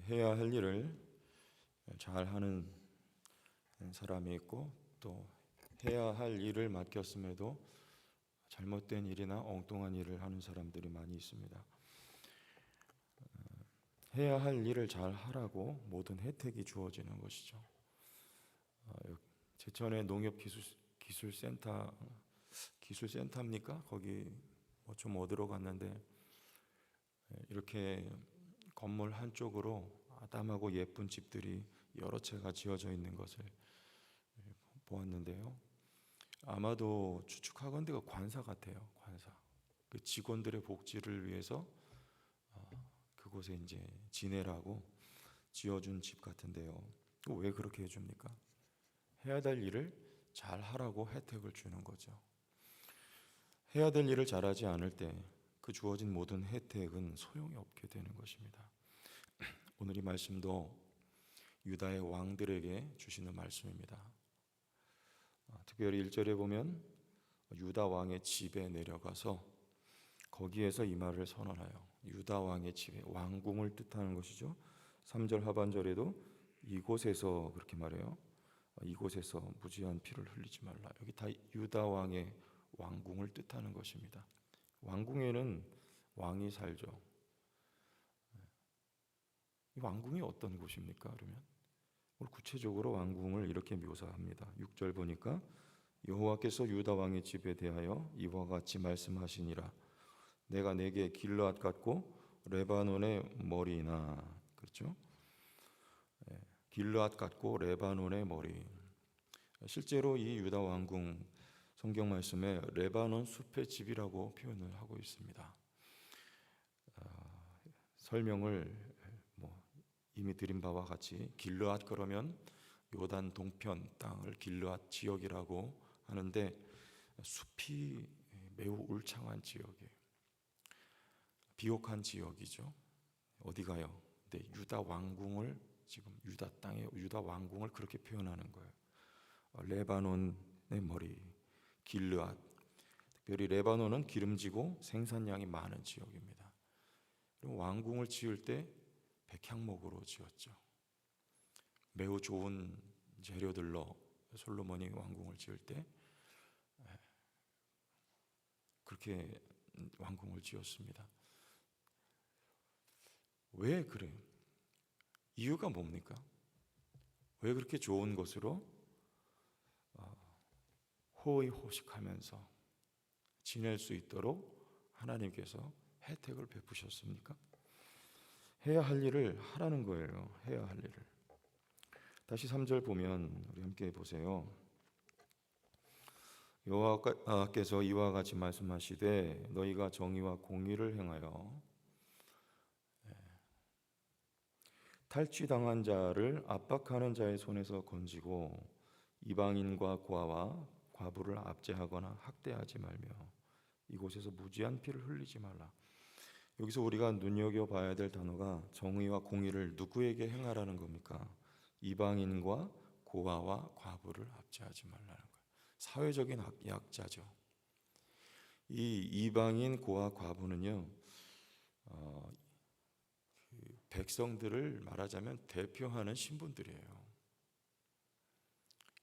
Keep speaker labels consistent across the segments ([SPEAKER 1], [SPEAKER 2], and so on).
[SPEAKER 1] 해야 할 일을 잘 하는 사람이 있고, 또 해야 할 일을 맡겼음에도 잘못된 일이나 엉뚱한 일을 하는 사람들이 많이 있습니다. 해야 할 일을 잘 하라고 모든 혜택이 주어지는 것이죠. 제천의 기술센터입니까? 거기 뭐 좀 얻으러 갔는데 이렇게 건물 한쪽으로 아담하고 예쁜 집들이 여러 채가 지어져 있는 것을 보았는데요. 아마도 추측하건대 그 관사 같아요. 관사. 그 직원들의 복지를 위해서 그곳에 이제 지내라고 지어준 집 같은데요. 왜 그렇게 해줍니까? 해야 될 일을 잘 하라고 혜택을 주는 거죠. 해야 될 일을 잘하지 않을 때 그 주어진 모든 혜택은 소용이 없게 되는 것입니다. 오늘 이 말씀도 유다의 왕들에게 주시는 말씀입니다. 특별히 1절에 보면 유다 왕의 집에 내려가서 거기에서 이 말을 선언하여, 유다 왕의 집에, 왕궁을 뜻하는 것이죠. 3절 하반절에도 이곳에서 그렇게 말해요. 이곳에서 무지한 피를 흘리지 말라. 여기 다 유다 왕의 왕궁을 뜻하는 것입니다. 왕궁에는 왕이 살죠. 이 왕궁이 어떤 곳입니까? 그러면 오늘 구체적으로 왕궁을 이렇게 묘사합니다. 6절 보니까 여호와께서 유다 왕의 집에 대하여 이와 같이 말씀하시니라. 내가 내게 길르앗 같고 레바논의 머리나, 그렇죠? 길르앗 같고 레바논의 머리. 실제로 이 유다 왕궁 성경 말씀에 레바논 숲의 집이라고 표현을 하고 있습니다. 설명을 이미 드린 바와 같이 길르앗 그러면 요단 동편 땅을 길르앗 지역이라고 하는데 숲이 매우 울창한 지역이에요. 비옥한 지역이죠. 어디가요? 근데 유다 왕궁을, 지금 유다 땅의 유다 왕궁을 그렇게 표현하는 거예요. 레바논의 머리, 길르앗. 특별히 레바논은 기름지고 생산량이 많은 지역입니다. 그리고 왕궁을 지을 때 백향목으로 지었죠. 매우 좋은 재료들로 솔로몬이 왕궁을 지을 때 그렇게 왕궁을 지었습니다. 왜 그래요? 이유가 뭡니까? 왜 그렇게 좋은 곳으로 호의호식하면서 지낼 수 있도록 하나님께서 혜택을 베푸셨습니까? 해야 할 일을 하라는 거예요. 해야 할 일을. 다시 3절 보면 우리 함께 보세요. 여호와께서 이와 같이 말씀하시되 너희가 정의와 공의를 행하여 탈취당한 자를 압박하는 자의 손에서 건지고 이방인과 고아와 과부를 압제하거나 학대하지 말며 이곳에서 무지한 피를 흘리지 말라. 여기서 우리가 눈여겨봐야 될 단어가 정의와 공의를 누구에게 행하라는 겁니까? 이방인과 고아와 과부를 압제하지 말라는 거예요. 사회적인 약자죠. 이 이방인 고아 과부는요, 백성들을 말하자면 대표하는 신분들이에요.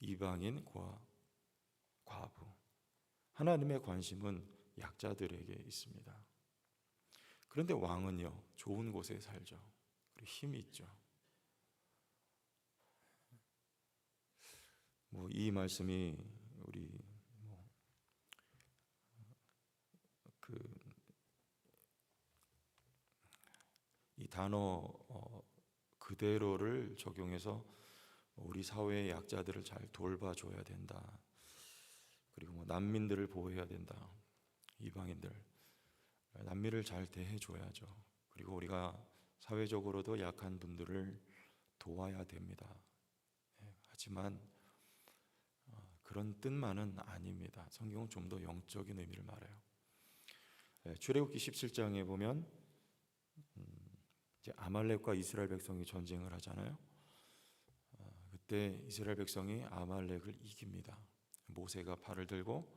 [SPEAKER 1] 이방인 고아 과부. 하나님의 관심은 약자들에게 있습니다. 그런데 왕은요, 좋은 곳에 살죠. 그리고 힘이 있죠. 이 말씀이 우리 이 단어 그대로를 적용해서 우리 사회의 약자들을 잘 돌봐줘야 된다. 그리고 난민들을 보호해야 된다. 이방인들, 난민을 잘 대해줘야죠. 그리고 우리가 사회적으로도 약한 분들을 도와야 됩니다. 하지만 그런 뜻만은 아닙니다. 성경은 좀 더 영적인 의미를 말해요. 출애굽기 17장에 보면 이제 아말렉과 이스라엘 백성이 전쟁을 하잖아요. 그때 이스라엘 백성이 아말렉을 이깁니다. 모세가 팔을 들고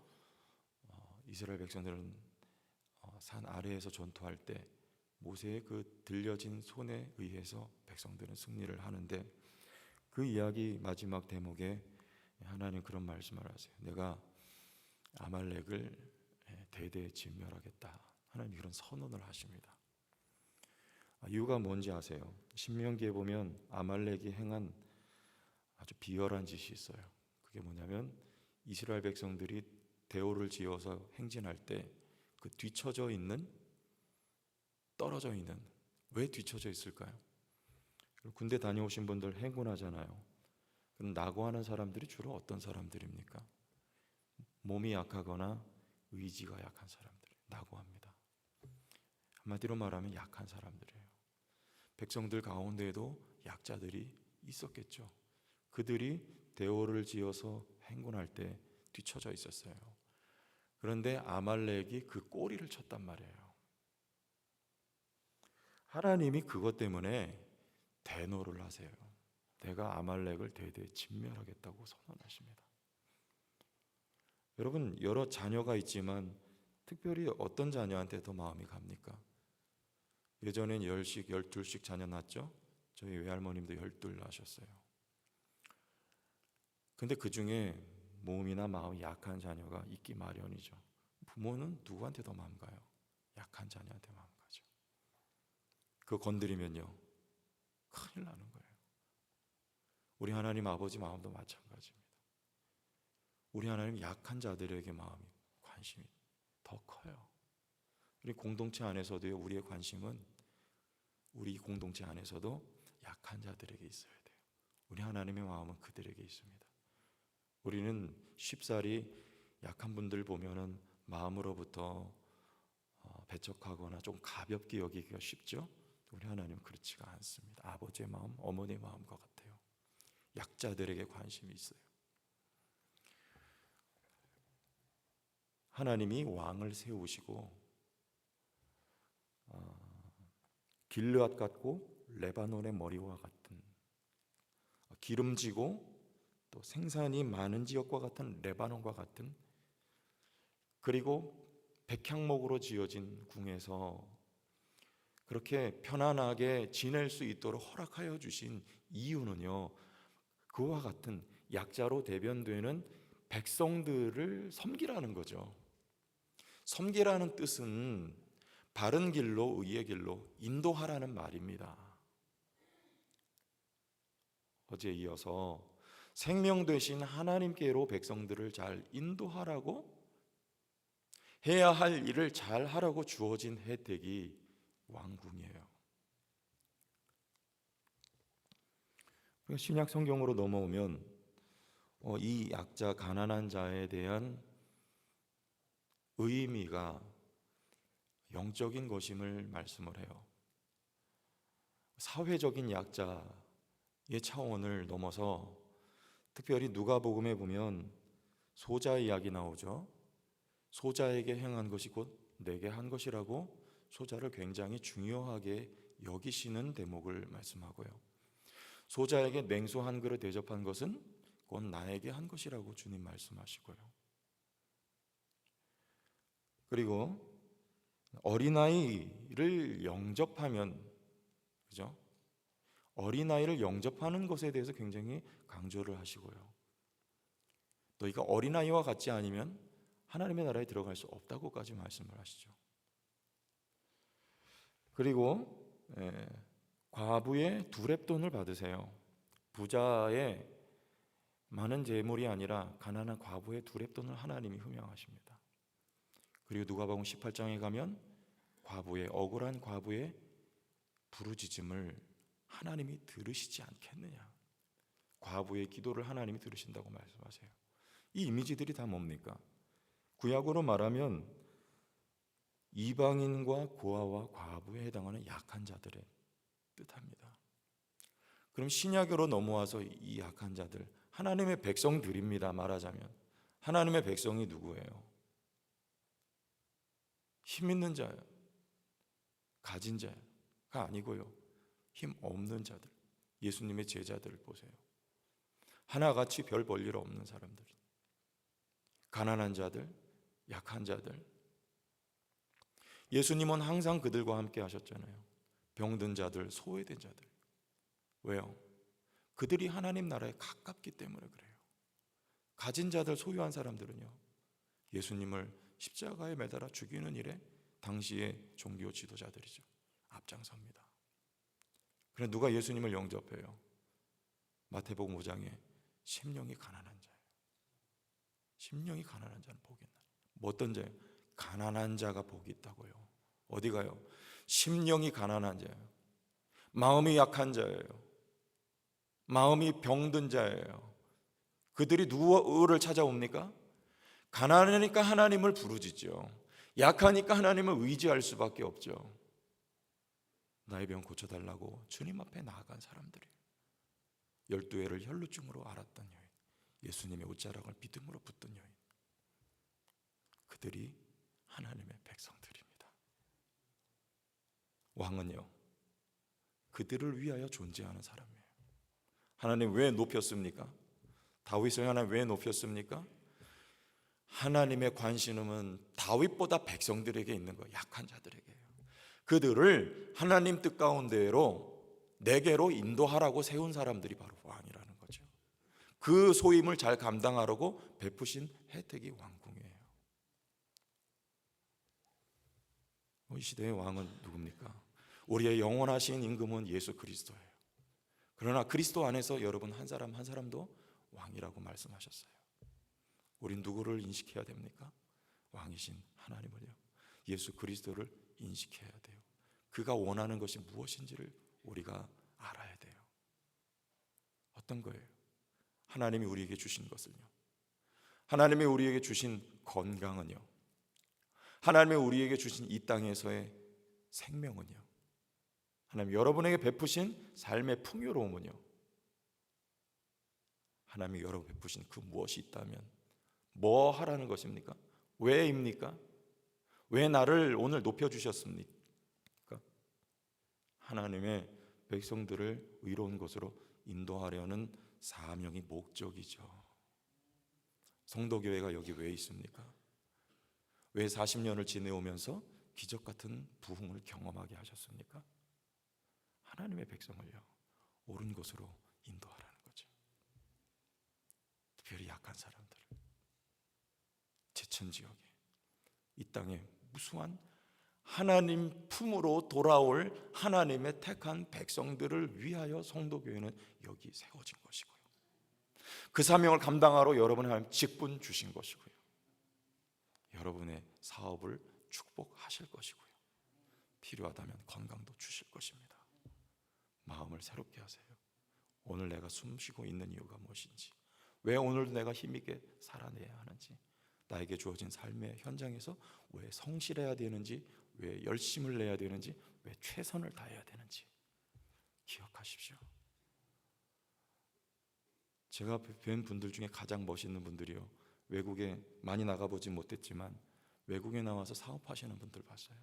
[SPEAKER 1] 이스라엘 백성들은 산 아래에서 전투할 때 모세의 그 들려진 손에 의해서 백성들은 승리를 하는데, 그 이야기 마지막 대목에 하나님 그런 말씀을 하세요. 내가 아말렉을 대대 진멸하겠다. 하나님 그런 선언을 하십니다. 이유가 뭔지 아세요? 신명기에 보면 아말렉이 행한 아주 비열한 짓이 있어요. 그게 뭐냐면 이스라엘 백성들이 대오를 지어서 행진할 때 그 뒤처져 있는, 떨어져 있는, 왜 뒤처져 있을까요? 군대 다녀오신 분들 행군하잖아요. 그럼 낙오하는 사람들이 주로 어떤 사람들입니까? 몸이 약하거나 의지가 약한 사람들, 낙오합니다. 한마디로 말하면 약한 사람들이에요. 백성들 가운데에도 약자들이 있었겠죠. 그들이 대오를 지어서 행군할 때 뒤처져 있었어요. 그런데 아말렉이 그 꼬리를 쳤단 말이에요. 하나님이 그것 때문에 대노를 하세요. 내가 아말렉을 대대 진멸하겠다고 선언하십니다. 여러분, 여러 자녀가 있지만 특별히 어떤 자녀한테 더 마음이 갑니까? 예전엔 10씩, 12씩 자녀 낳았죠? 저희 외할머님도 12 낳으셨어요. 근데 그 중에 몸이나 마음이 약한 자녀가 있기 마련이죠. 부모는 누구한테 더 마음 가요? 약한 자녀한테 마음 가죠. 그거 건드리면요, 큰일 나는 거예요. 우리 하나님 아버지 마음도 마찬가지입니다. 우리 하나님 약한 자들에게 마음이, 관심이 더 커요. 우리 공동체 안에서도요, 우리의 관심은 우리 공동체 안에서도 약한 자들에게 있어야 돼요. 우리 하나님의 마음은 그들에게 있습니다. 우리는 쉽사리 약한 분들 보면은 마음으로부터 배척하거나 좀 가볍게 여기기가 쉽죠. 우리 하나님은 그렇지가 않습니다. 아버지의 마음, 어머니의 마음과 같아요. 약자들에게 관심이 있어요. 하나님이 왕을 세우시고 길르앗 같고 레바논의 머리와 같은, 기름지고 또 생산이 많은 지역과 같은 레바논과 같은, 그리고 백향목으로 지어진 궁에서 그렇게 편안하게 지낼 수 있도록 허락하여 주신 이유는요, 그와 같은 약자로 대변되는 백성들을 섬기라는 거죠. 섬기라는 뜻은 바른 길로, 의의 길로 인도하라는 말입니다. 어제 이어서 생명 되신 하나님께로 백성들을 잘 인도하라고, 해야 할 일을 잘 하라고 주어진 혜택이 왕궁이에요. 신약 성경으로 넘어오면 이 약자, 가난한 자에 대한 의미가 영적인 것임을 말씀을 해요. 사회적인 약자의 차원을 넘어서 특별히 누가복음에 보면 소자의 이야기 나오죠. 소자에게 행한 것이 곧 내게 한 것이라고 소자를 굉장히 중요하게 여기시는 대목을 말씀하고요. 소자에게 냉수 한 그릇 대접한 것은 곧 나에게 한 것이라고 주님 말씀하시고요. 그리고 어린아이를 영접하면, 그죠? 어린아이를 영접하는 것에 대해서 굉장히 강조를 하시고요. 너희가 어린아이와 같지 않으면 하나님의 나라에 들어갈 수 없다고까지 말씀을 하시죠. 그리고 과부의 두렙돈을 받으세요. 부자의 많은 재물이 아니라 가난한 과부의 두렙돈을 하나님이 흠양하십니다. 그리고 누가복음 18장에 가면 과부의, 억울한 과부의 부르짖음을 하나님이 들으시지 않겠느냐, 과부의 기도를 하나님이 들으신다고 말씀하세요. 이 이미지들이 다 뭡니까? 구약으로 말하면 이방인과 고아와 과부에 해당하는 약한 자들의 뜻합니다. 그럼 신약으로 넘어와서 이 약한 자들, 하나님의 백성들입니다. 말하자면 하나님의 백성이 누구예요? 힘 있는 자예요, 가진 자가 아니고요, 힘 없는 자들, 예수님의 제자들을 보세요. 하나같이 별 볼 일 없는 사람들, 가난한 자들, 약한 자들. 예수님은 항상 그들과 함께 하셨잖아요. 병든 자들, 소외된 자들. 왜요? 그들이 하나님 나라에 가깝기 때문에 그래요. 가진 자들, 소유한 사람들은요, 예수님을 십자가에 매달아 죽이는 일에 당시의 종교 지도자들이죠. 앞장섭니다. 그런데 누가 예수님을 영접해요? 마태복음 5장에 심령이 가난한 자예요. 심령이 가난한 자는 복이 있나니. 뭐 어떤 자예요? 가난한 자가 복이 있다고요. 어디 가요? 심령이 가난한 자예요. 마음이 약한 자예요. 마음이 병든 자예요. 그들이 누구를 찾아옵니까? 가난하니까 하나님을 부르짖죠. 약하니까 하나님을 의지할 수밖에 없죠. 나의 병 고쳐달라고 주님 앞에 나아간 사람들이에요. 12회를 혈루증으로 앓았던 여인, 예수님의 옷자락을 믿음으로 붙든 여인, 그들이 하나님의 백성들입니다. 왕은요, 그들을 위하여 존재하는 사람이에요. 하나님 왜 높였습니까? 다윗을 하나님 왜 높였습니까? 하나님의 관심은 다윗보다 백성들에게 있는 거예요. 약한 자들에게요. 그들을 하나님 뜻 가운데로 내게로 인도하라고 세운 사람들이 바로 왕이라는 거죠. 그 소임을 잘 감당하라고 베푸신 혜택이 왕궁이에요. 이 시대의 왕은 누굽니까? 우리의 영원하신 임금은 예수 그리스도예요. 그러나 그리스도 안에서 여러분 한 사람 한 사람도 왕이라고 말씀하셨어요. 우린 누구를 인식해야 됩니까? 왕이신 하나님을요. 예수 그리스도를 인식해야 돼요. 그가 원하는 것이 무엇인지를 우리가 알아야 돼요. 어떤 거예요? 하나님이 우리에게 주신 것을요. 하나님이 우리에게 주신 건강은요. 하나님이 우리에게 주신 이 땅에서의 생명은요. 하나님 여러분에게 베푸신 삶의 풍요로움은요. 하나님이 여러분 베푸신 그 무엇이 있다면 뭐 하라는 것입니까? 왜입니까? 왜 나를 오늘 높여주셨습니까? 하나님의 백성들을 의로운 곳으로 인도하려는 사명이 목적이죠. 성도교회가 여기 왜 있습니까? 왜 40년을 지내오면서 기적 같은 부흥을 경험하게 하셨습니까? 하나님의 백성을요, 옳은 곳으로 인도하라는 거죠. 특별히 약한 사람들, 제천 지역에, 이 땅에 무수한 하나님 품으로 돌아올 하나님의 택한 백성들을 위하여 성도교회는 여기 세워진 것이고요. 그 사명을 감당하러 여러분 하나님 직분 주신 것이고요. 여러분의 사업을 축복하실 것이고요. 필요하다면 건강도 주실 것입니다. 마음을 새롭게 하세요. 오늘 내가 숨쉬고 있는 이유가 무엇인지, 왜 오늘도 내가 힘있게 살아내야 하는지, 나에게 주어진 삶의 현장에서 왜 성실해야 되는지, 왜 열심을 내야 되는지, 왜 최선을 다해야 되는지 기억하십시오. 제가 뵌 분들 중에 가장 멋있는 분들이요, 외국에 많이 나가보지 못했지만 외국에 나와서 사업하시는 분들 봤어요.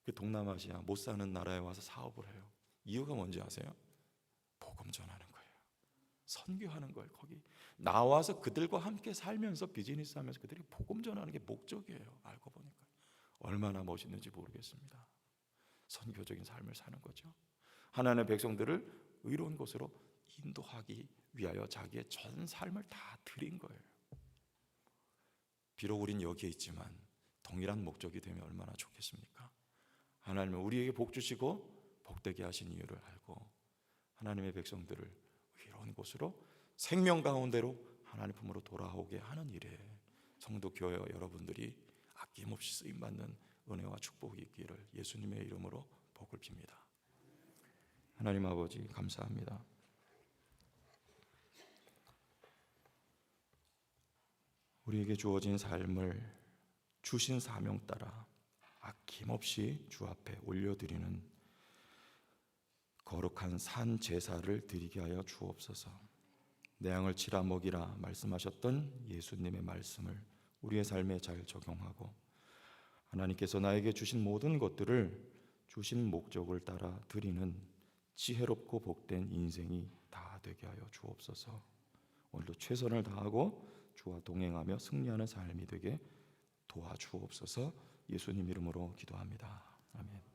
[SPEAKER 1] 그 동남아시아 못 사는 나라에 와서 사업을 해요. 이유가 뭔지 아세요? 복음 전하는 거예요. 선교하는 거예요. 거기 나와서 그들과 함께 살면서 비즈니스 하면서 그들이 복음 전하는 게 목적이에요. 알고 보니까 얼마나 멋있는지 모르겠습니다. 선교적인 삶을 사는 거죠. 하나님의 백성들을 의로운 곳으로 인도하기 위하여 자기의 전 삶을 다 드린 거예요. 비록 우린 여기에 있지만 동일한 목적이 되면 얼마나 좋겠습니까? 하나님은 우리에게 복 주시고 복되게 하신 이유를 알고 하나님의 백성들을 의로운 곳으로 생명 가운데로 하나님 품으로 돌아오게 하는 일에 성도 교회 여러분들이 아낌없이 쓰임받는 은혜와 축복이 있기를 예수님의 이름으로 복을 빕니다. 하나님 아버지 감사합니다. 우리에게 주어진 삶을 주신 사명 따라 아낌없이 주 앞에 올려드리는 거룩한 산 제사를 드리게 하여 주옵소서. 내 양을 치라 먹이라 말씀하셨던 예수님의 말씀을 우리의 삶에 잘 적용하고 하나님께서 나에게 주신 모든 것들을 주신 목적을 따라 드리는 지혜롭고 복된 인생이 다 되게 하여 주옵소서. 오늘도 최선을 다하고 주와 동행하며 승리하는 삶이 되게 도와주옵소서. 예수님 이름으로 기도합니다. 아멘.